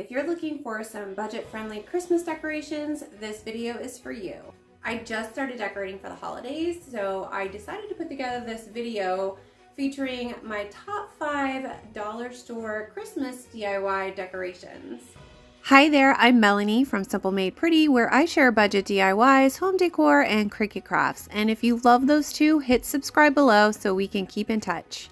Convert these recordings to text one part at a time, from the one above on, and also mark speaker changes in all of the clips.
Speaker 1: If you're looking for some budget-friendly Christmas decorations, this video is for you. I just started decorating for the holidays, so I decided to put together this video featuring my top 5 dollar store Christmas DIY decorations. Hi there, I'm Melanie from Simple Made Pretty, where I share budget DIYs, home decor, and Cricut crafts. And if you love those two, hit subscribe below so we can keep in touch.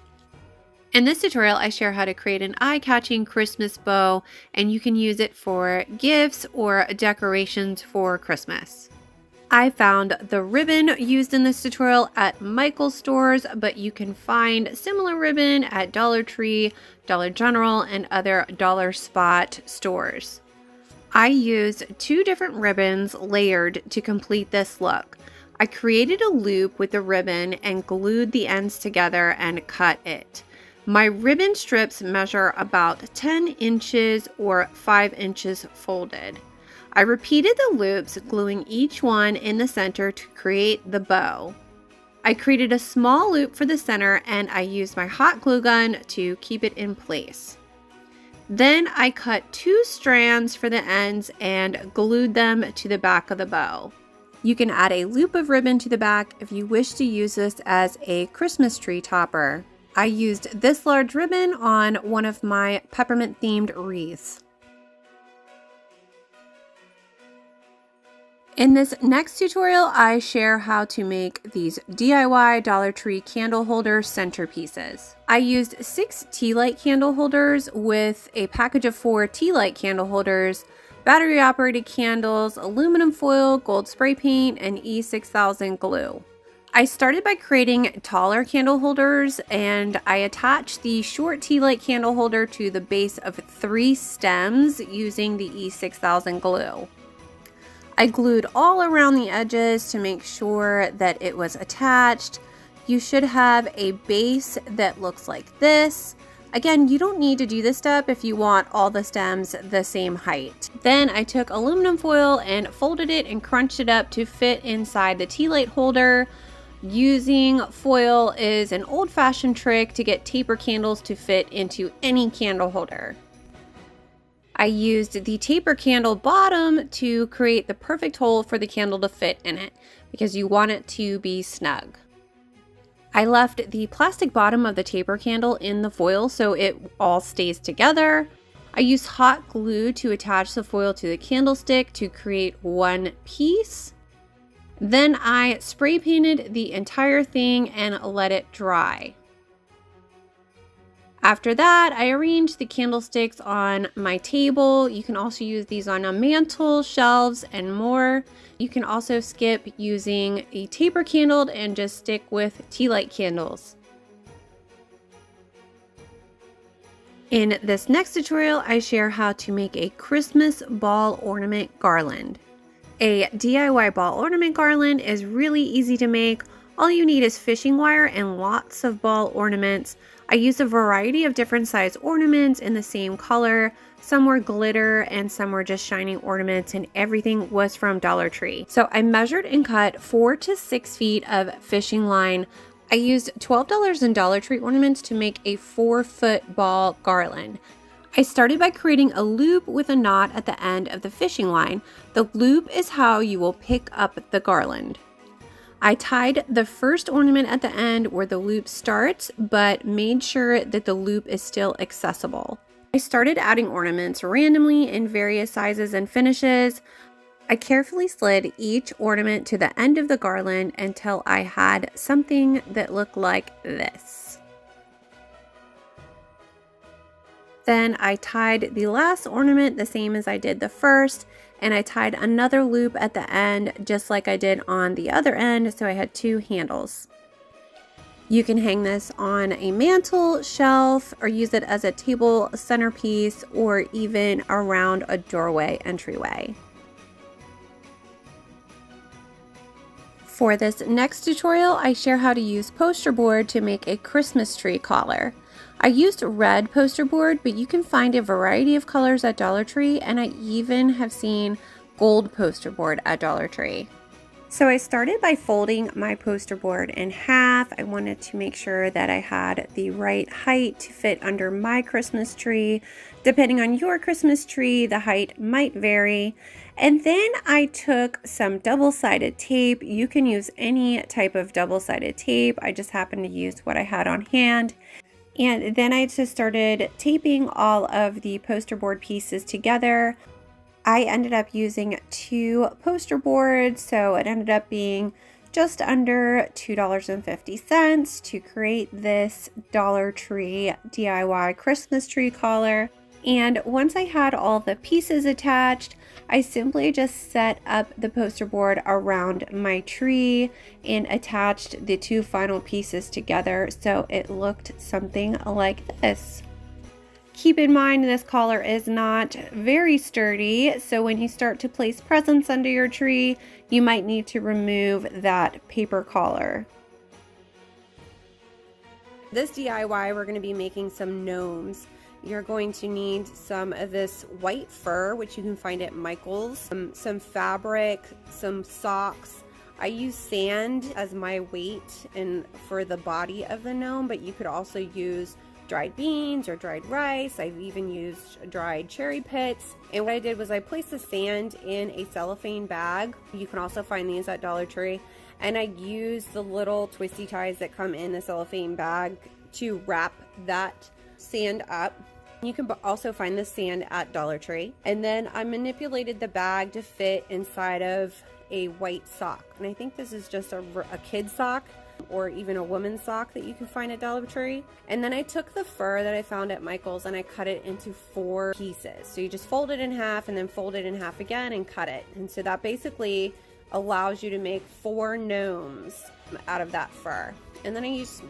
Speaker 1: In this tutorial, I share how to create an eye-catching Christmas bow, and you can use it for gifts or decorations for Christmas. I found the ribbon used in this tutorial at Michael's stores, but you can find similar ribbon at Dollar Tree, Dollar General, and other dollar spot stores. I used 2 different ribbons layered to complete this look. I created a loop with the ribbon and glued the ends together and cut it. My ribbon strips measure about 10 inches or 5 inches folded. I repeated the loops, gluing each one in the center to create the bow. I created a small loop for the center and I used my hot glue gun to keep it in place. Then I cut 2 strands for the ends and glued them to the back of the bow. You can add a loop of ribbon to the back if you wish to use this as a Christmas tree topper. I used this large ribbon on one of my peppermint themed wreaths. In this next tutorial, I share how to make these DIY Dollar Tree candle holder centerpieces. I used 6 tea light candle holders with a package of 4 tea light candle holders, battery operated candles, aluminum foil, gold spray paint, and E6000 glue. I started by creating taller candle holders, and I attached the short tea light candle holder to the base of 3 stems using the E6000 glue. I glued all around the edges to make sure that it was attached. You should have a base that looks like this. Again, you don't need to do this step if you want all the stems the same height. Then I took aluminum foil and folded it and crunched it up to fit inside the tea light holder. Using foil is an old-fashioned trick to get taper candles to fit into any candle holder. I used the taper candle bottom to create the perfect hole for the candle to fit in it because you want it to be snug. I left the plastic bottom of the taper candle in the foil so it all stays together. I used hot glue to attach the foil to the candlestick to create one piece. Then I spray painted the entire thing and let it dry. After that, I arranged the candlesticks on my table. You can also use these on a mantle, shelves, and more. You can also skip using a taper candle and just stick with tea light candles. In this next tutorial, I share how to make a Christmas ball ornament garland. A DIY ball ornament garland is really easy to make. All you need is fishing wire and lots of ball ornaments. I used a variety of different size ornaments in the same color. Some were glitter and some were just shining ornaments, and everything was from Dollar Tree. So I measured and cut 4 to 6 feet of fishing line. I used $12 in Dollar Tree ornaments to make a 4-foot ball garland. I started by creating a loop with a knot at the end of the fishing line. The loop is how you will pick up the garland. I tied the first ornament at the end where the loop starts, but made sure that the loop is still accessible. I started adding ornaments randomly in various sizes and finishes. I carefully slid each ornament to the end of the garland until I had something that looked like this. Then I tied the last ornament the same as I did the first, and I tied another loop at the end just like I did on the other end, so I had 2 handles. You can hang this on a mantle, shelf, or use it as a table centerpiece, or even around a doorway entryway. For this next tutorial, I share how to use poster board to make a Christmas tree collar. I used red poster board, but you can find a variety of colors at Dollar Tree, and I even have seen gold poster board at Dollar Tree. So I started by folding my poster board in half. I wanted to make sure that I had the right height to fit under my Christmas tree. Depending on your Christmas tree, the height might vary. And then I took some double-sided tape. You can use any type of double-sided tape. I just happened to use what I had on hand. And then I just started taping all of the poster board pieces together. I ended up using 2 poster boards, so it ended up being just under $2.50 to create this Dollar Tree DIY Christmas tree collar. And once I had all the pieces attached, I simply just set up the poster board around my tree and attached the 2 final pieces together so it looked something like this. Keep in mind this collar is not very sturdy, so when you start to place presents under your tree, you might need to remove that paper collar. This DIY, we're going to be making some gnomes. You're going to need some of this white fur, which you can find at Michael's, some fabric, some socks. I use sand as my weight and for the body of the gnome, but you could also use dried beans or dried rice. I've even used dried cherry pits. And what I did was I placed the sand in a cellophane bag. You can also find these at Dollar Tree. And I used the little twisty ties that come in the cellophane bag to wrap that sand up. You can also find the sand at Dollar Tree. And then I manipulated the bag to fit inside of a white sock. And I think this is just a kid sock, or even a woman's sock that you can find at Dollar Tree. And then I took the fur that I found at Michael's and I cut it into 4 pieces. So you just fold it in half and then fold it in half again and cut it. And so that basically allows you to make 4 gnomes out of that fur. And then I used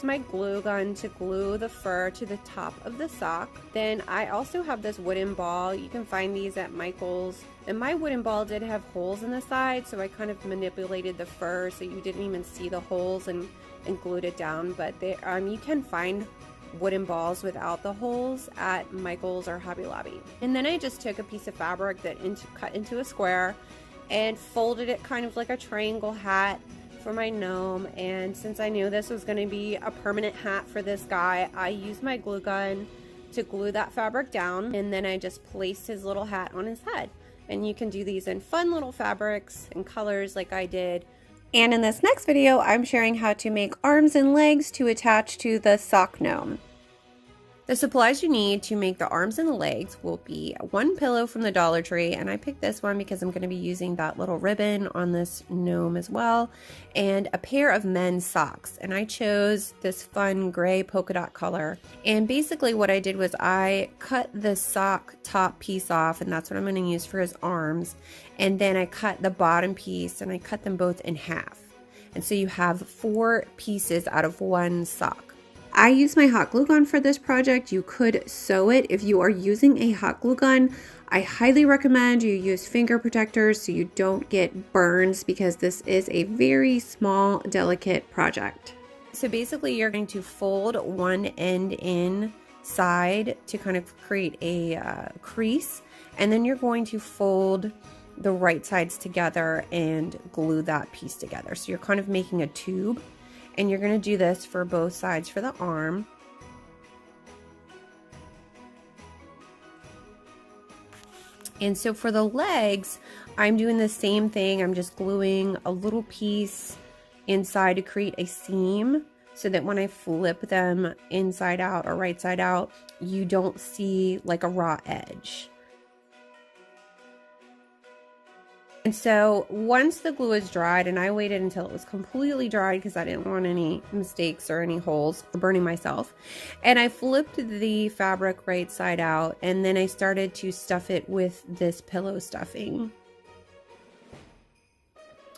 Speaker 1: my glue gun to glue the fur to the top of the sock. Then I also have this wooden ball. You can find these at Michael's. And my wooden ball did have holes in the side, so I kind of manipulated the fur so you didn't even see the holes and glued it down. But you can find wooden balls without the holes at Michael's or Hobby Lobby. And then I just took a piece of fabric that cut into a square and folded it kind of like a triangle hat for my gnome. And since I knew this was going to be a permanent hat for this guy, I used my glue gun to glue that fabric down, and then I just placed his little hat on his head. And you can do these in fun little fabrics and colors like I did. And in this next video, I'm sharing how to make arms and legs to attach to the sock gnome. The supplies you need to make the arms and the legs will be 1 pillow from the Dollar Tree, and I picked this one because I'm going to be using that little ribbon on this gnome as well, and a pair of men's socks. And I chose this fun gray polka dot color. And basically what I did was I cut the sock top piece off, and that's what I'm going to use for his arms. And then I cut the bottom piece and I cut them both in half. And so you have 4 pieces out of 1 sock. I use my hot glue gun for this project. You could sew it. If you are using a hot glue gun, I highly recommend you use finger protectors so you don't get burns, because this is a very small, delicate project. So basically you're going to fold one end inside to kind of create a crease, and then you're going to fold the right sides together and glue that piece together. So you're kind of making a tube. And you're going to do this for both sides for the arm. And so for the legs, I'm doing the same thing. I'm just gluing a little piece inside to create a seam so that when I flip them inside out or right side out, you don't see like a raw edge. And so once the glue is dried, and I waited until it was completely dried because I didn't want any mistakes or any holes or burning myself, and I flipped the fabric right side out, and then I started to stuff it with this pillow stuffing.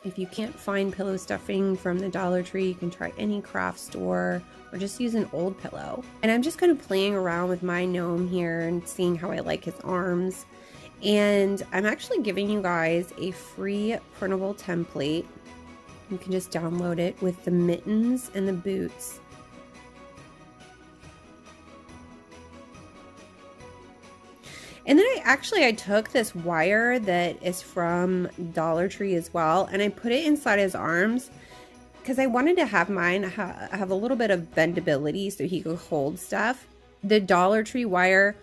Speaker 1: If you can't find pillow stuffing from the Dollar Tree, you can try any craft store or just use an old pillow. And I'm just kind of playing around with my gnome here and seeing how I like his arms. And I'm actually giving you guys a free printable template. You can just download it with the mittens and the boots. And then I took this wire that is from Dollar Tree as well, and I put it inside his arms because I wanted to have mine have a little bit of bendability so he could hold stuff. The Dollar Tree wire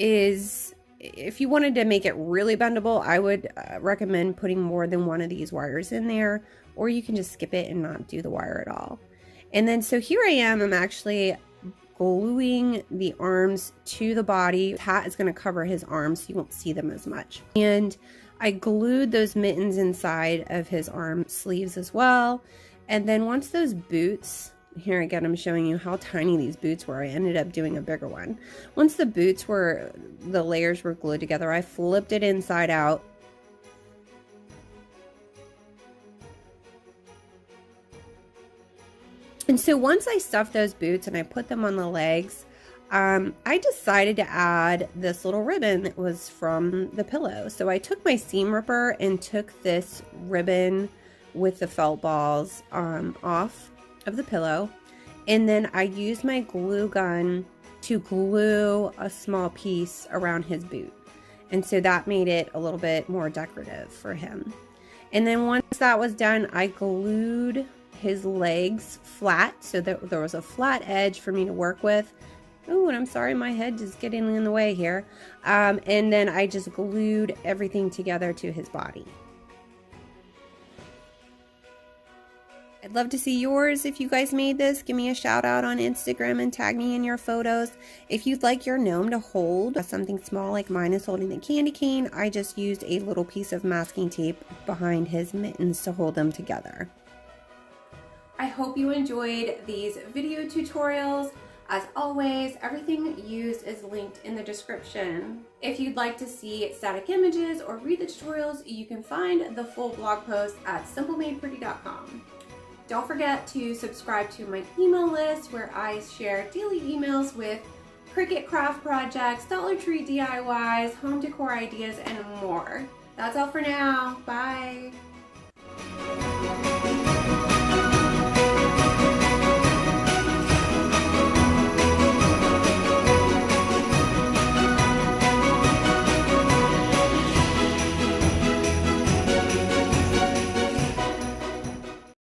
Speaker 1: is, if you wanted to make it really bendable, I would recommend putting more than one of these wires in there, or you can just skip it and not do the wire at all. And then so here I am, I'm actually gluing the arms to the body. The hat is going to cover his arms so you won't see them as much. And I glued those mittens inside of his arm sleeves as well. And then once those boots, here again I'm showing you how tiny these boots were. I ended up doing a bigger one. Once the boots were, the layers were glued together, I flipped it inside out. And so once I stuffed those boots and I put them on the legs, I decided to add this little ribbon that was from the pillow. So I took my seam ripper and took this ribbon with the felt balls off of the pillow. And then I used my glue gun to glue a small piece around his boot. And so that made it a little bit more decorative for him. And then once that was done, I glued his legs flat so that there was a flat edge for me to work with. Oh, and I'm sorry, my head is getting in the way here. And then I just glued everything together to his body. I'd love to see yours. If you guys made this, give me a shout out on Instagram and tag me in your photos. If you'd like your gnome to hold something small like mine is holding a candy cane, I just used a little piece of masking tape behind his mittens to hold them together. I hope you enjoyed these video tutorials. As always, everything used is linked in the description. If you'd like to see static images or read the tutorials, you can find the full blog post at simplemadepretty.com. Don't forget to subscribe to my email list where I share daily emails with Cricut craft projects, Dollar Tree DIYs, home decor ideas, and more. That's all for now. Bye.